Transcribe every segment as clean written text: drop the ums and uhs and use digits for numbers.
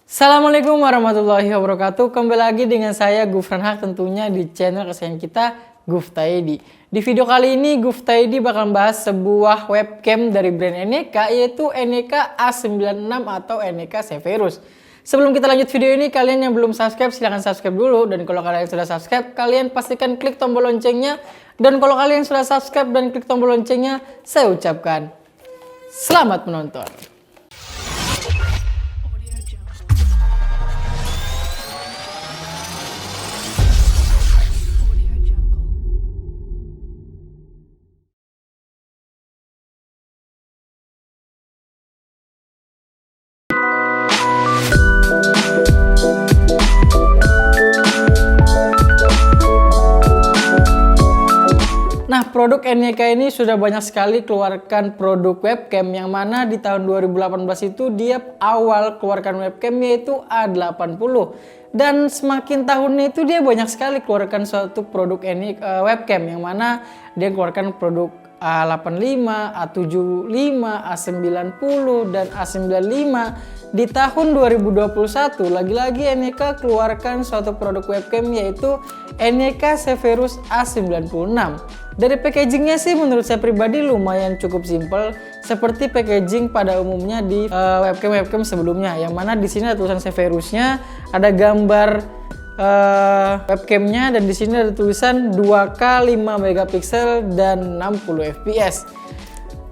Assalamualaikum warahmatullahi wabarakatuh. Kembali lagi dengan saya Gufran Haq tentunya di channel kesayangan kita Guftaidi. Di video kali ini Guftaidi bakal bahas sebuah webcam dari brand Eneka, yaitu Eneka A96 atau Eneka Zephyrus. Sebelum kita lanjut video ini, kalian yang belum subscribe silahkan subscribe dulu. Dan kalau kalian sudah subscribe, kalian pastikan klik tombol loncengnya. Dan kalau kalian sudah subscribe dan klik tombol loncengnya, saya ucapkan selamat menonton. Nah, produk Eneka ini sudah banyak sekali keluarkan produk webcam, yang mana di tahun 2018 itu dia awal keluarkan webcam yaitu A80. Dan semakin tahunnya itu dia banyak sekali keluarkan suatu produk webcam, yang mana dia keluarkan produk A85, A75, A90, dan A95. Di tahun 2021 lagi-lagi Eneka keluarkan suatu produk webcam yaitu Eneka Zephyrus A96. Dari packagingnya sih menurut saya pribadi lumayan cukup simpel, seperti packaging pada umumnya di webcam sebelumnya, yang mana di sini ada tulisan Zephyrusnya, ada gambar webcamnya, dan di sini ada tulisan 2K 5 megapiksel dan 60 fps.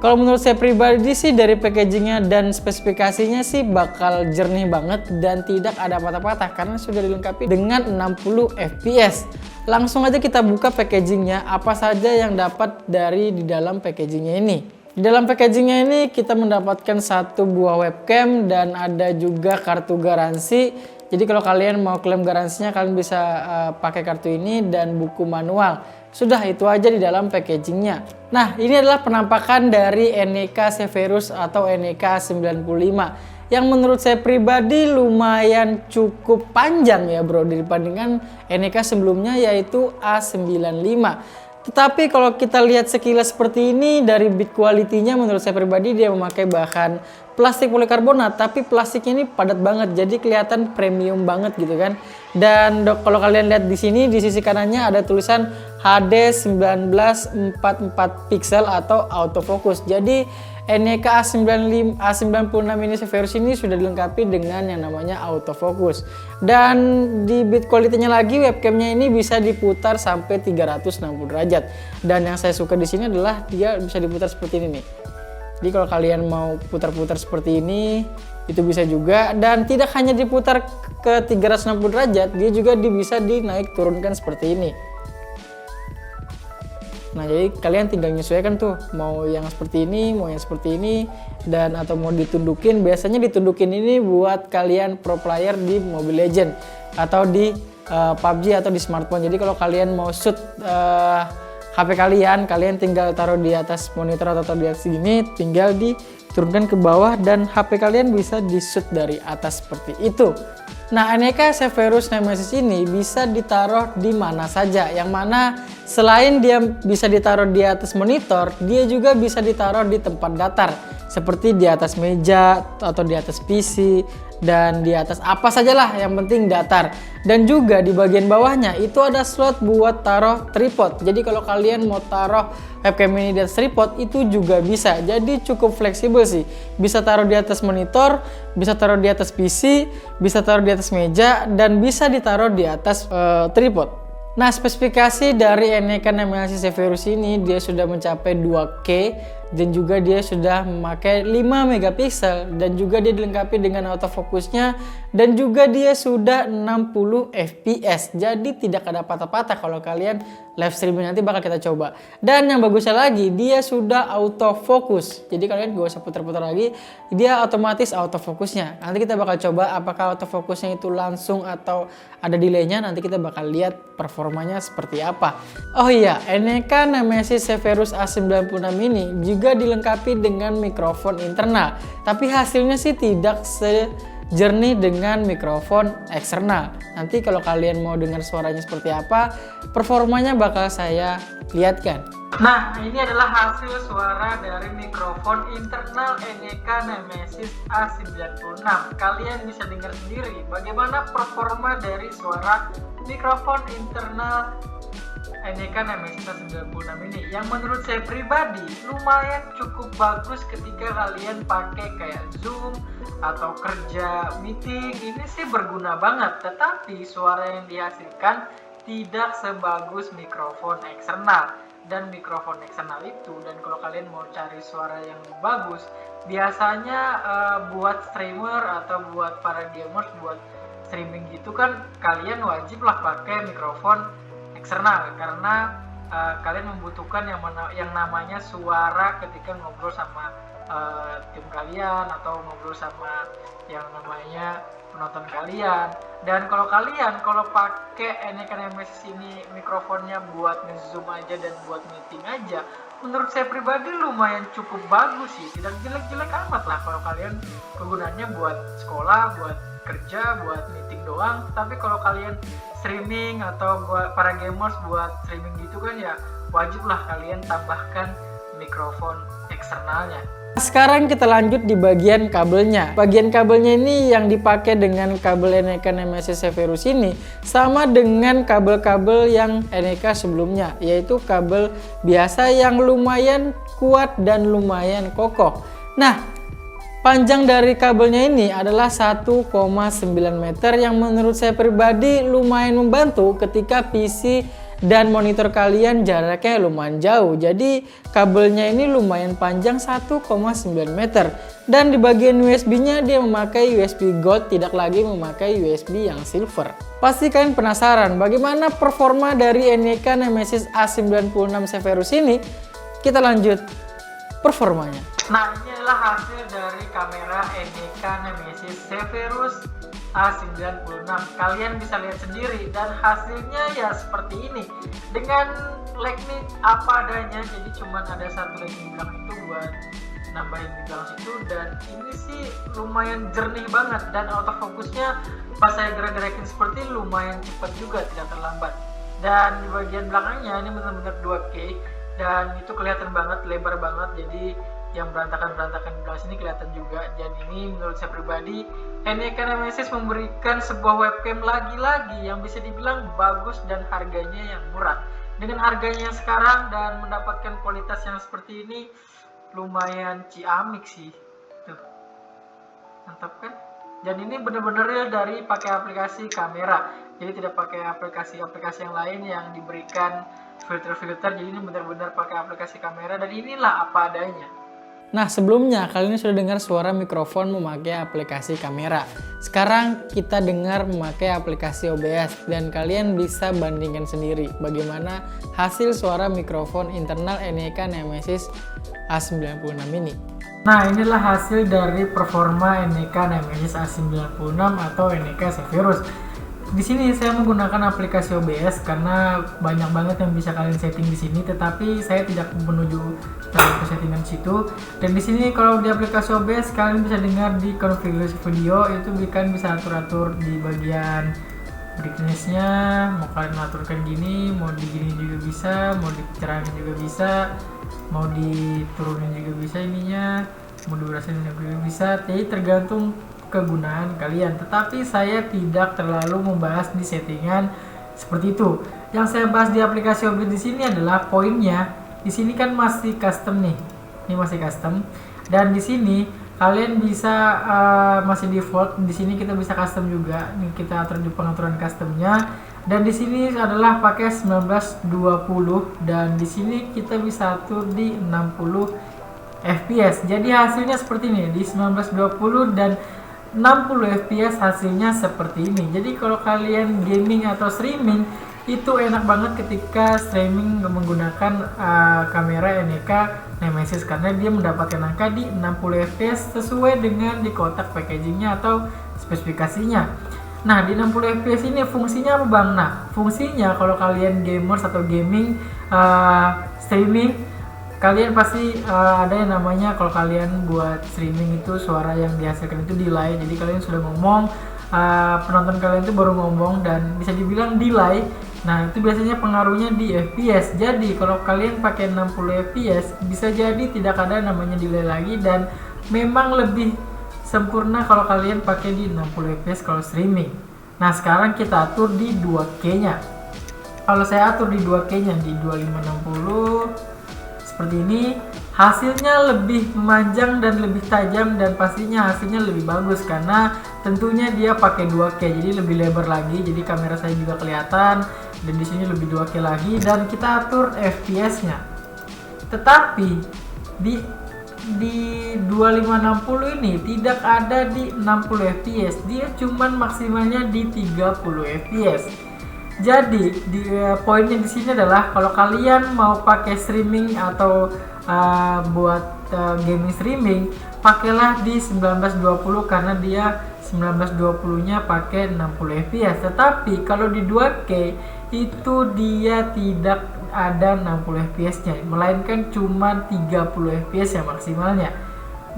Kalau menurut saya pribadi sih dari packagingnya dan spesifikasinya sih bakal jernih banget dan tidak ada patah-patah karena sudah dilengkapi dengan 60 fps. Langsung aja kita buka packagingnya, apa saja yang dapat di dalam packagingnya ini. Di dalam packagingnya ini kita mendapatkan satu buah webcam dan ada juga kartu garansi. Jadi kalau kalian mau klaim garansinya, kalian bisa pakai kartu ini dan buku manual. Sudah, itu aja di dalam packagingnya. Nah, ini adalah penampakan dari Eneka Zephyrus atau Eneka 95. Yang menurut saya pribadi lumayan cukup panjang ya bro, dibandingkan Eneka sebelumnya yaitu A95. Tetapi kalau kita lihat sekilas seperti ini, dari build quality-nya menurut saya pribadi dia memakai bahan plastik polikarbonat, tapi plastiknya ini padat banget, jadi kelihatan premium banget gitu kan. Dan kalau kalian lihat di sini di sisi kanannya ada tulisan HD 1944 pixel atau autofocus. Jadi Eneka A96 ini Zephyrus ini sudah dilengkapi dengan yang namanya autofocus. Dan di build quality-nya lagi, webcamnya ini bisa diputar sampai 360 derajat. Dan yang saya suka di sini adalah dia bisa diputar seperti ini nih. Jadi kalau kalian mau putar-putar seperti ini, itu bisa juga. Dan tidak hanya diputar ke 360 derajat, dia juga bisa dinaik turunkan seperti ini. Nah, jadi kalian tinggal menyesuaikan tuh, mau yang seperti ini, mau yang seperti ini, dan atau mau ditundukin. Biasanya ditundukin ini buat kalian pro player di Mobile Legends atau di PUBG atau di smartphone. Jadi kalau kalian mau shoot HP kalian tinggal taruh di atas monitor atau di atas sini, tinggal diturunkan ke bawah dan HP kalian bisa di-shoot dari atas seperti itu. Nah, Eneka Zephyrus Nemesis ini bisa ditaruh di mana saja, yang mana selain dia bisa ditaruh di atas monitor, dia juga bisa ditaruh di tempat datar, seperti di atas meja atau di atas PC dan di atas apa sajalah, yang penting datar. Dan juga di bagian bawahnya itu ada slot buat taruh tripod. Jadi kalau kalian mau taruh webcam ini di atas tripod itu juga bisa. Jadi cukup fleksibel sih. Bisa taruh di atas monitor, bisa taruh di atas PC, bisa taruh di atas meja, dan bisa ditaruh di atas tripod. Nah, spesifikasi dari Eneka Nemesis Zephyrus ini dia sudah mencapai 2K dan juga dia sudah memakai 5 megapiksel dan juga dia dilengkapi dengan autofocusnya dan juga dia sudah 60 fps. Jadi tidak ada patah-patah kalau kalian live streaming, nanti bakal kita coba. Dan yang bagusnya lagi, dia sudah autofocus. Jadi kalian gak usah putar-putar lagi, dia otomatis autofocusnya. Nanti kita bakal coba apakah autofocusnya itu langsung atau ada delaynya, nanti kita bakal lihat performanya seperti apa. Oh iya, Eneka Nemesis Zephyrus A96 ini juga dilengkapi dengan mikrofon internal, tapi hasilnya sih tidak sejernih dengan mikrofon eksternal. Nanti kalau kalian mau dengar suaranya seperti apa, performanya bakal saya lihatkan. Nah, ini adalah hasil suara dari mikrofon internal Eneca Nemesis A96. Kalian bisa dengar sendiri bagaimana performa dari suara mikrofon internal Eneca Nemesis A96 ini. Yang menurut saya pribadi lumayan cukup bagus ketika kalian pakai kayak Zoom atau kerja meeting. Ini sih berguna banget, tetapi suara yang dihasilkan tidak sebagus mikrofon eksternal. Dan mikrofon eksternal itu, dan kalau kalian mau cari suara yang bagus, biasanya buat streamer atau buat para gamers, buat streaming gitu kan, kalian wajib lah pakai mikrofon eksternal, karena kalian membutuhkan yang namanya suara ketika ngobrol sama tim kalian atau ngobrol sama yang namanya penonton kalian. Dan kalau kalian pakai Eneca Nemesis ini mikrofonnya buat nge-zoom aja dan buat meeting aja, menurut saya pribadi lumayan cukup bagus sih, tidak jelek-jelek amat lah kalau kalian kegunaannya buat sekolah, buat kerja, buat meeting doang. Tapi kalau kalian streaming atau buat para gamers buat streaming gitu kan, ya wajib lah kalian tambahkan mikrofon eksternalnya. Sekarang kita lanjut di bagian kabelnya. Bagian kabelnya ini yang dipakai dengan kabel Eneca Nemesis Severus ini sama dengan kabel-kabel yang Eneca sebelumnya, yaitu kabel biasa yang lumayan kuat dan lumayan kokoh. Nah, panjang dari kabelnya ini adalah 1,9 meter yang menurut saya pribadi lumayan membantu ketika PC dan monitor kalian jaraknya lumayan jauh. Jadi kabelnya ini lumayan panjang 1,9 meter. Dan di bagian USB-nya dia memakai USB Gold, tidak lagi memakai USB yang silver. Pasti kalian penasaran bagaimana performa dari Eneca Nemesis A96 Severus ini. Kita lanjut performanya. Nah, ini adalah hasil dari kamera Eneca Nemesis Severus A96. Kalian bisa lihat sendiri dan hasilnya ya seperti ini, dengan lag nih apa adanya. Jadi cuman ada satu lag di belakang itu buat nambahin di belakang situ, dan ini sih lumayan jernih banget, dan autofocusnya pas saya gerak-gerakin seperti lumayan cepat juga, tidak terlambat. Dan di bagian belakangnya ini benar-benar 2K, dan itu kelihatan banget, lebar banget, jadi yang berantakan-berantakan di belakang sini kelihatan juga. Dan ini menurut saya pribadi Eneca Nemesis memberikan sebuah webcam lagi-lagi yang bisa dibilang bagus dan harganya yang murah. Dengan harganya yang sekarang dan mendapatkan kualitas yang seperti ini, lumayan ciamik sih. Tuh, mantap kan? Dan ini benar-benar real dari pakai aplikasi kamera, jadi tidak pakai aplikasi-aplikasi yang lain yang diberikan filter-filter. Jadi ini benar-benar pakai aplikasi kamera, dan inilah apa adanya. Nah, sebelumnya kalian sudah dengar suara mikrofon memakai aplikasi kamera. Sekarang kita dengar memakai aplikasi OBS, dan kalian bisa bandingkan sendiri bagaimana hasil suara mikrofon internal Eneca Nemesis A96 ini. Nah, inilah hasil dari performa Eneca Nemesis A96 atau Eneca Severus. Di sini saya menggunakan aplikasi OBS karena banyak banget yang bisa kalian setting di sini, tetapi saya tidak menuju ke settingan situ. Dan di sini kalau di aplikasi OBS kalian bisa dengar di konfigurasi video itu kalian bisa atur-atur di bagian brightness-nya, mau kalian aturkan gini, mau digini juga bisa, mau dicerahin juga bisa, mau diturunin juga bisa ininya, mau durasin juga bisa. Jadi tergantung kegunaan kalian, tetapi saya tidak terlalu membahas di settingan seperti itu. Yang saya bahas di aplikasi OBS di sini adalah poinnya. Di sini kan masih custom nih, ini masih custom, dan di sini kalian bisa masih default. Di sini kita bisa custom juga. Ini kita atur di pengaturan customnya, dan di sini adalah pakai 1920, dan di sini kita bisa atur di 60 fps. Jadi hasilnya seperti ini di 1920 dan 60 fps hasilnya seperti ini. Jadi kalau kalian gaming atau streaming itu enak banget ketika streaming menggunakan kamera Eneca Nemesis, karena dia mendapatkan angka di 60 fps sesuai dengan di kotak packagingnya atau spesifikasinya. Nah, di 60 fps ini fungsinya apa bang? Nah, fungsinya kalau kalian gamers atau gaming streaming, kalian pasti ada yang namanya, kalau kalian buat streaming itu suara yang dihasilkan itu delay. Jadi kalian sudah ngomong, penonton kalian itu baru ngomong, dan bisa dibilang delay Nah, itu biasanya pengaruhnya di FPS. Jadi, kalau kalian pakai 60 FPS, bisa jadi tidak ada namanya delay lagi, dan memang lebih sempurna kalau kalian pakai di 60 FPS kalau streaming. Nah, sekarang kita atur di 2K-nya. Kalau saya atur di 2K-nya di 2560 seperti ini, hasilnya lebih memanjang dan lebih tajam, dan pastinya hasilnya lebih bagus karena tentunya dia pakai 2K, jadi lebih lebar lagi, jadi kamera saya juga kelihatan, dan di sini lebih 2K lagi, dan kita atur FPS-nya. Tetapi di 2560 ini tidak ada di 60 fps, dia cuman maksimalnya di 30 fps. Jadi poinnya di sini adalah kalau kalian mau pakai streaming atau buat gaming streaming, pakailah di 1920 karena dia 1920-nya pakai 60 fps. Tetapi kalau di 2K itu dia tidak ada 60 fps-nya, melainkan cuma 30 fps ya maksimalnya.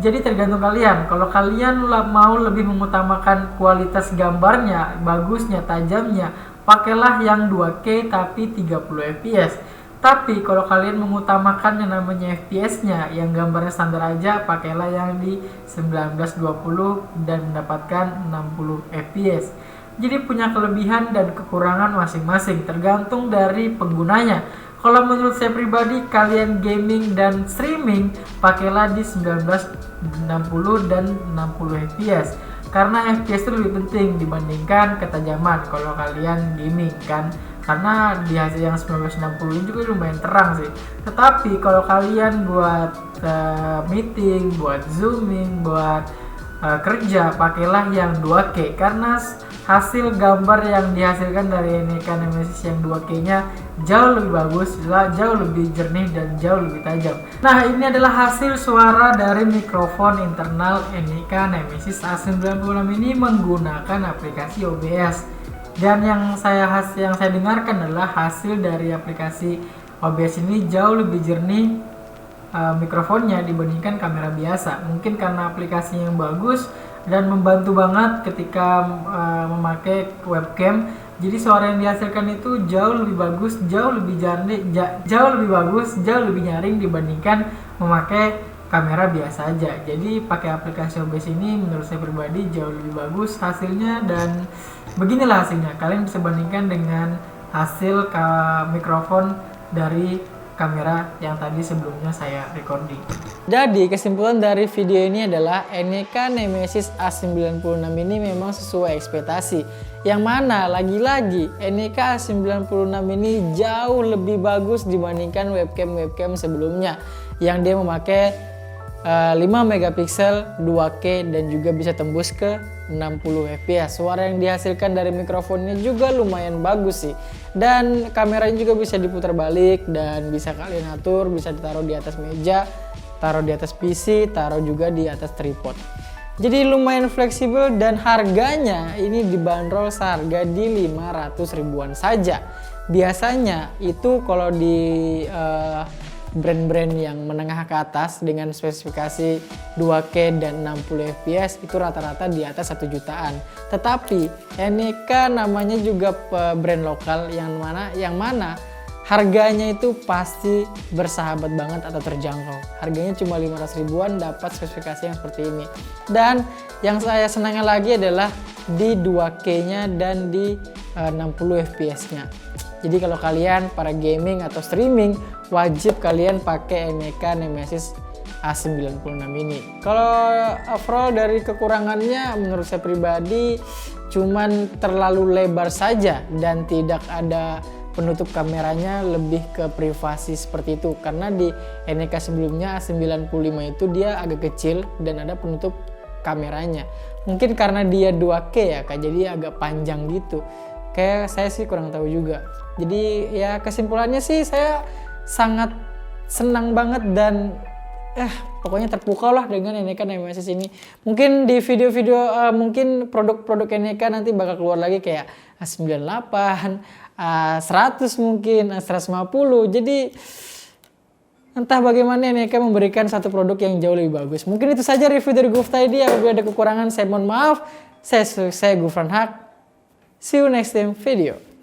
Jadi tergantung kalian. Kalau kalian mau lebih mengutamakan kualitas gambarnya, bagusnya, tajamnya, pakailah yang 2K tapi 30 fps. Tapi kalau kalian mengutamakan yang namanya FPS-nya, yang gambarnya standar aja, pakailah yang di 1920 dan mendapatkan 60 fps. Jadi punya kelebihan dan kekurangan masing-masing, tergantung dari penggunanya. Kalau menurut saya pribadi, kalian gaming dan streaming, pakailah di 1960 dan 60 fps. Karena FPS itu lebih penting dibandingkan ketajaman kalau kalian gaming kan. Karena di hasil yang 1960 ini juga lumayan terang sih. Tetapi kalau kalian buat meeting, buat zooming, buat kerja, pakailah yang 2K karena hasil gambar yang dihasilkan dari Nika Nemesis yang 2K-nya jauh lebih bagus, jauh lebih jernih, dan jauh lebih tajam. Nah, ini adalah hasil suara dari mikrofon internal Nika Nemesis A96 ini menggunakan aplikasi OBS. Dan yang saya dengarkan adalah hasil dari aplikasi OBS ini jauh lebih jernih mikrofonnya dibandingkan kamera biasa. Mungkin karena aplikasinya yang bagus dan membantu banget ketika memakai webcam. Jadi suara yang dihasilkan itu jauh lebih bagus, jauh lebih jernih, jauh lebih bagus, jauh lebih nyaring dibandingkan memakai kamera biasa aja. Jadi pakai aplikasi OBS ini menurut saya pribadi jauh lebih bagus hasilnya, dan beginilah hasilnya. Kalian bisa bandingkan dengan hasil mikrofon dari kamera yang tadi sebelumnya saya recording. Jadi kesimpulan dari video ini adalah Nika Nemesis A96 ini memang sesuai ekspektasi. Yang mana lagi-lagi Nika A96 ini jauh lebih bagus dibandingkan webcam sebelumnya yang dia memakai 5 megapiksel 2K dan juga bisa tembus ke 60 fps. Suara yang dihasilkan dari mikrofonnya juga lumayan bagus sih. Dan kameranya juga bisa diputar balik dan bisa kalian atur, bisa ditaruh di atas meja, taruh di atas PC, taruh juga di atas tripod. Jadi lumayan fleksibel, dan harganya ini dibanderol seharga di 500 ribuan saja. Biasanya itu kalau di brand-brand yang menengah ke atas dengan spesifikasi 2K dan 60 fps itu rata-rata di atas 1 jutaan. Tetapi Nika namanya juga brand lokal yang mana harganya itu pasti bersahabat banget atau terjangkau. Harganya cuma 500 ribuan dapat spesifikasi yang seperti ini. Dan yang saya senangnya lagi adalah di 2K-nya dan di 60 fps-nya. Jadi kalau kalian para gaming atau streaming, wajib kalian pakai Nika Nemesis A96 ini. Kalau overall dari kekurangannya menurut saya pribadi cuman terlalu lebar saja dan tidak ada penutup kameranya, lebih ke privasi seperti itu. Karena di Nika sebelumnya A95 itu dia agak kecil dan ada penutup kameranya. Mungkin karena dia 2K ya Kak, jadi agak panjang gitu. Kayak saya sih kurang tahu juga. Jadi ya kesimpulannya sih saya sangat senang banget dan pokoknya terpukau lah dengan Nika Nemesis ini. Mungkin di video-video mungkin produk-produk Nika nanti bakal keluar lagi kayak A98, A100 mungkin, A150. Jadi entah bagaimana Nika memberikan satu produk yang jauh lebih bagus. Mungkin itu saja review dari Gufta ID. Apabila ada kekurangan saya mohon maaf. Saya Gufran Haq. See you next time video.